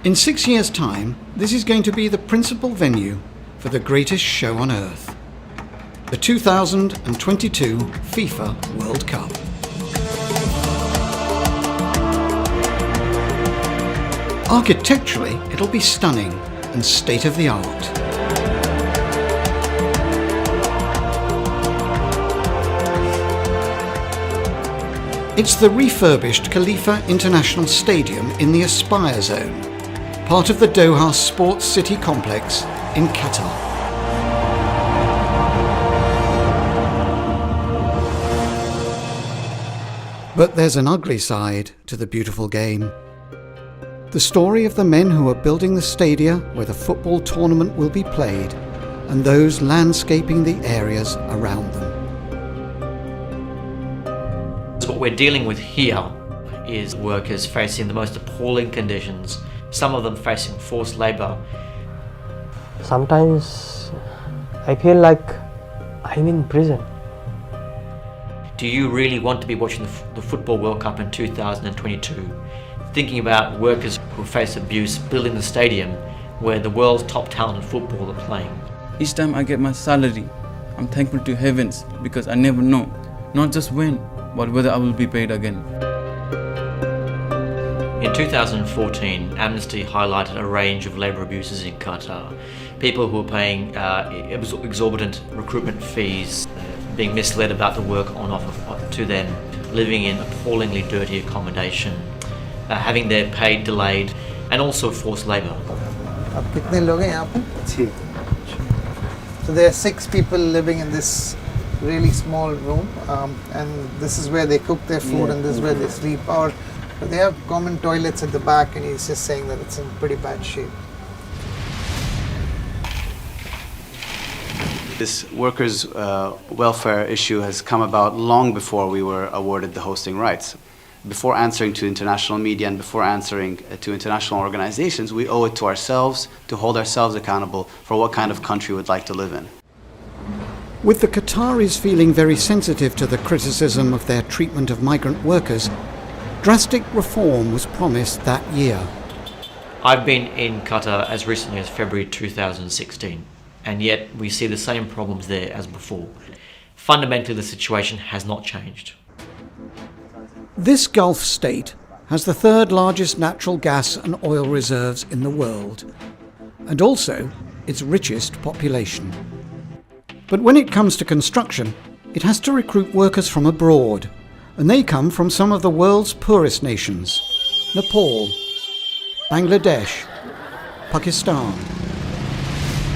In 6 years' time, this is going to be the principal venue for the greatest show on earth, the 2022 FIFA World Cup. Architecturally, it'll be stunning and state-of-the-art. It's the refurbished Khalifa International Stadium in the Aspire Zone, part of the Doha Sports City complex in Qatar. But there's an ugly side to the beautiful game. The story of the men who are building the stadia where the football tournament will be played, and those landscaping the areas around them. What we're dealing with here is workers facing the most appalling conditions, some of them facing forced labour. Sometimes I feel like I'm in prison. Do you really want to be watching the Football World Cup in 2022, thinking about workers who face abuse building the stadium where the world's top talent in football are playing? Each time I get my salary, I'm thankful to heavens because I never know, not just when, but whether I will be paid again. In 2014, Amnesty highlighted a range of labour abuses in Qatar. People who were paying exorbitant recruitment fees, being misled about the work on offer to them, living in appallingly dirty accommodation, having their pay delayed, and also forced labour. So there are 6 people living in this really small room, and this is where they cook their food, and this is where they sleep. Or they have common toilets at the back, and he's just saying that it's in pretty bad shape. This workers' welfare issue has come about long before we were awarded the hosting rights. Before answering to international media and before answering to international organizations, we owe it to ourselves to hold ourselves accountable for what kind of country we'd like to live in. With the Qataris feeling very sensitive to the criticism of their treatment of migrant workers, drastic reform was promised that year. I've been in Qatar as recently as February 2016, and yet we see the same problems there as before. Fundamentally, the situation has not changed. This Gulf state has the 3rd largest natural gas and oil reserves in the world, and also its richest population. But when it comes to construction, it has to recruit workers from abroad, and they come from some of the world's poorest nations: Nepal, Bangladesh, Pakistan.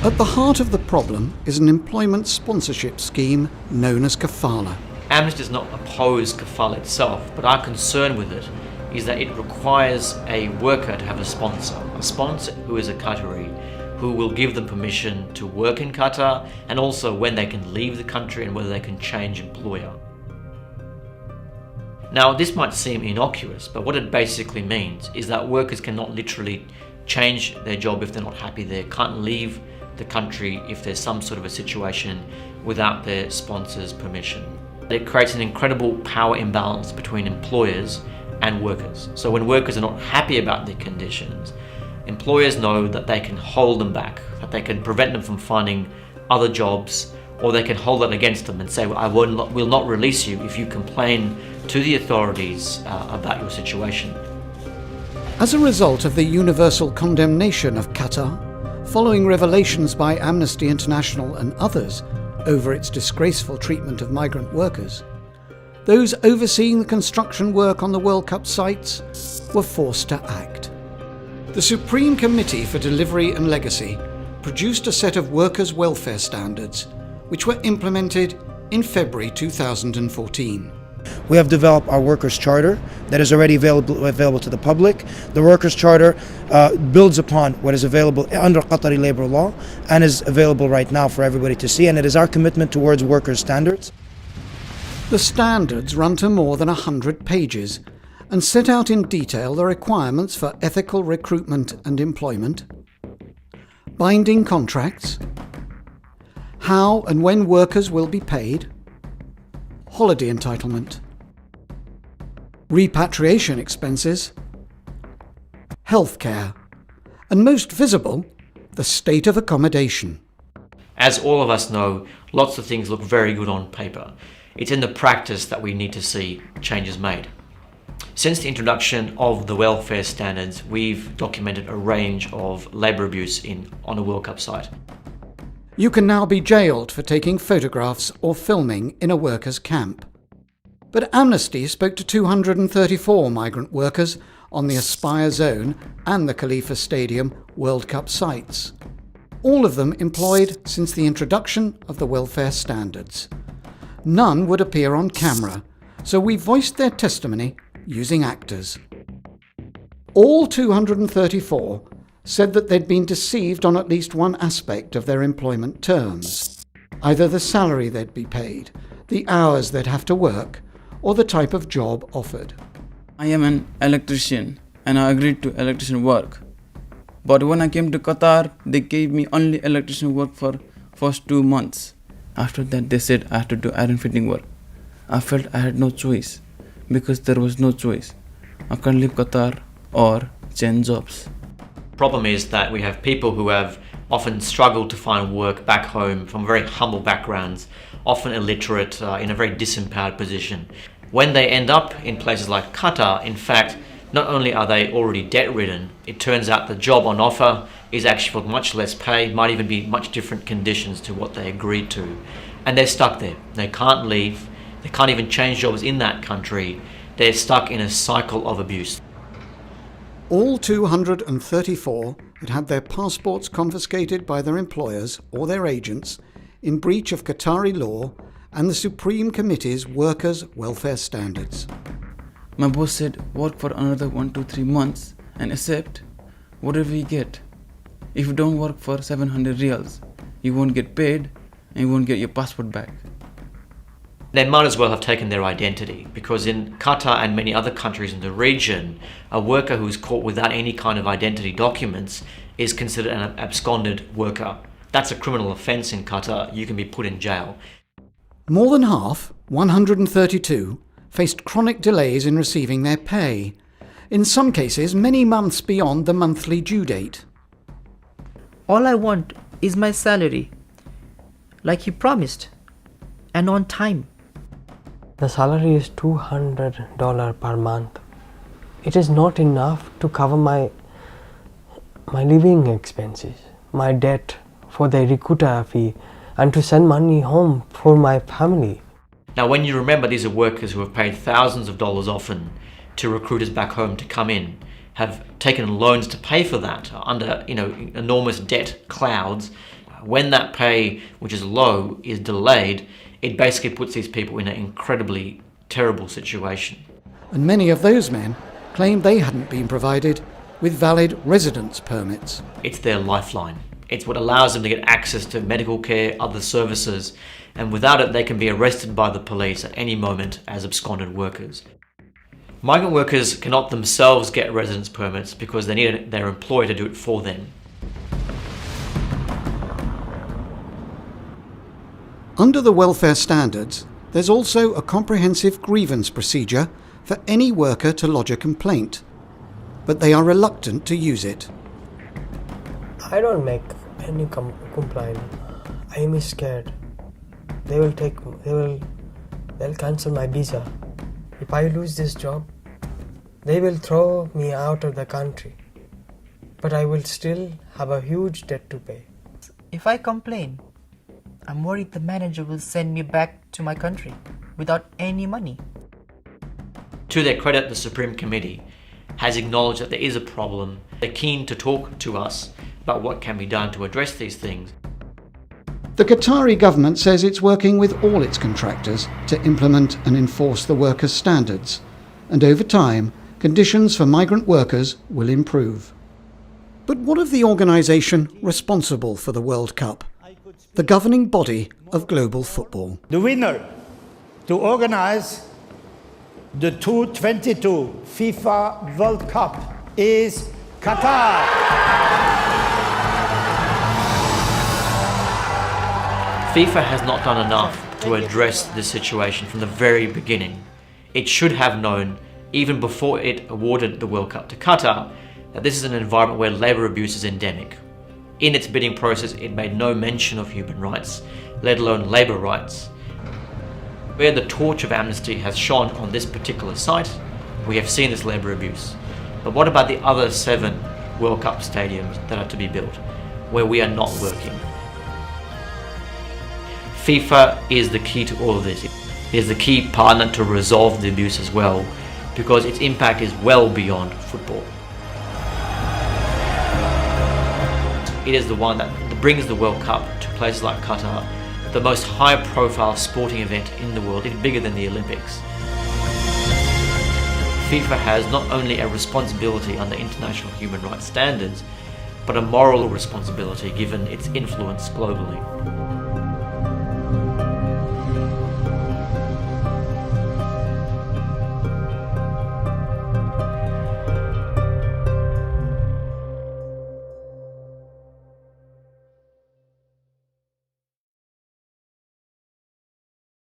At the heart of the problem is an employment sponsorship scheme known as kafala. Amnesty does not oppose kafala itself, but our concern with it is that it requires a worker to have a sponsor who is a Qatari, who will give them permission to work in Qatar, and also when they can leave the country and whether they can change employer. Now, this might seem innocuous, but what it basically means is that workers cannot literally change their job if they're not happy there, can't leave the country if there's some sort of a situation without their sponsor's permission. It creates an incredible power imbalance between employers and workers. So when workers are not happy about their conditions, employers know that they can hold them back, that they can prevent them from finding other jobs, or they can hold that against them and say, well, I will not release you if you complain to the authorities about your situation. As a result of the universal condemnation of Qatar, following revelations by Amnesty International and others over its disgraceful treatment of migrant workers, those overseeing the construction work on the World Cup sites were forced to act. The Supreme Committee for Delivery and Legacy produced a set of workers' welfare standards, which were implemented in February 2014. We have developed our Workers' Charter that is already available to the public. The Workers' Charter builds upon what is available under Qatari labor law and is available right now for everybody to see, and it is our commitment towards workers' standards. The standards run to more than 100 pages and set out in detail the requirements for ethical recruitment and employment, binding contracts, how and when workers will be paid, holiday entitlement, repatriation expenses, healthcare, And most visible, the state of accommodation. As all of us know, lots of things look very good on paper. It's in the practice that we need to see changes made. Since the introduction of the welfare standards, we've documented a range of labour abuse on a World Cup site. You can now be jailed for taking photographs or filming in a workers' camp. But Amnesty spoke to 234 migrant workers on the Aspire Zone and the Khalifa Stadium World Cup sites. All of them employed since the introduction of the welfare standards. None would appear on camera, so we voiced their testimony using actors. All 234 said that they'd been deceived on at least one aspect of their employment terms, either the salary they'd be paid, the hours they'd have to work, or the type of job offered. I am an electrician and I agreed to electrician work. But when I came to Qatar, they gave me only electrician work for first 2 months. After that, they said I had to do iron fitting work. I felt I had no choice because there was no choice. I can't leave Qatar or change jobs. Problem is that we have people who have often struggled to find work back home from very humble backgrounds, often illiterate, in a very disempowered position. When they end up in places like Qatar, in fact, not only are they already debt-ridden, it turns out the job on offer is actually for much less pay, might even be much different conditions to what they agreed to. And they're stuck there. They can't leave. They can't even change jobs in that country. They're stuck in a cycle of abuse. All 234 had had their passports confiscated by their employers or their agents in breach of Qatari law and the Supreme Committee's workers' welfare standards. My boss said work for another 1 to 3 months and accept whatever you get. If you don't work for 700 riyals, you won't get paid and you won't get your passport back. They might as well have taken their identity, because in Qatar and many other countries in the region, a worker who is caught without any kind of identity documents is considered an absconded worker. That's a criminal offence in Qatar. You can be put in jail. More than half, 132, faced chronic delays in receiving their pay, in some cases many months beyond the monthly due date. All I want is my salary, like you promised, and on time. The salary is $200 per month. It is not enough to cover my living expenses, my debt for the recruiter fee, and to send money home for my family. Now, when you remember these are workers who have paid thousands of dollars often to recruiters back home to come in, have taken loans to pay for that under enormous debt clouds, when that pay, which is low, is delayed, it basically puts these people in an incredibly terrible situation. And many of those men claimed they hadn't been provided with valid residence permits. It's their lifeline. It's what allows them to get access to medical care, other services, and without it they can be arrested by the police at any moment as absconded workers. Migrant workers cannot themselves get residence permits because they need their employer to do it for them. Under the welfare standards, there's also a comprehensive grievance procedure for any worker to lodge a complaint, but they are reluctant to use it. I don't make any complaint. I am scared. They'll cancel my visa. If I lose this job, they will throw me out of the country. But I will still have a huge debt to pay. If I complain, I'm worried the manager will send me back to my country without any money. To their credit, the Supreme Committee has acknowledged that there is a problem. They're keen to talk to us about what can be done to address these things. The Qatari government says it's working with all its contractors to implement and enforce the workers' standards, and over time, conditions for migrant workers will improve. But what of the organisation responsible for the World Cup? The governing body of global football. The winner to organize the 2022 FIFA World Cup is Qatar. FIFA has not done enough to address this situation from the very beginning. It should have known, even before it awarded the World Cup to Qatar, that this is an environment where labour abuse is endemic. In its bidding process, it made no mention of human rights, let alone labour rights. Where the torch of amnesty has shone on this particular site, we have seen this labour abuse. But what about the other 7 World Cup stadiums that are to be built, where we are not working? FIFA is the key to all of this. It is the key partner to resolve the abuse as well, because its impact is well beyond football. It is the one that brings the World Cup to places like Qatar, the most high-profile sporting event in the world, even bigger than the Olympics. FIFA has not only a responsibility under international human rights standards, but a moral responsibility given its influence globally.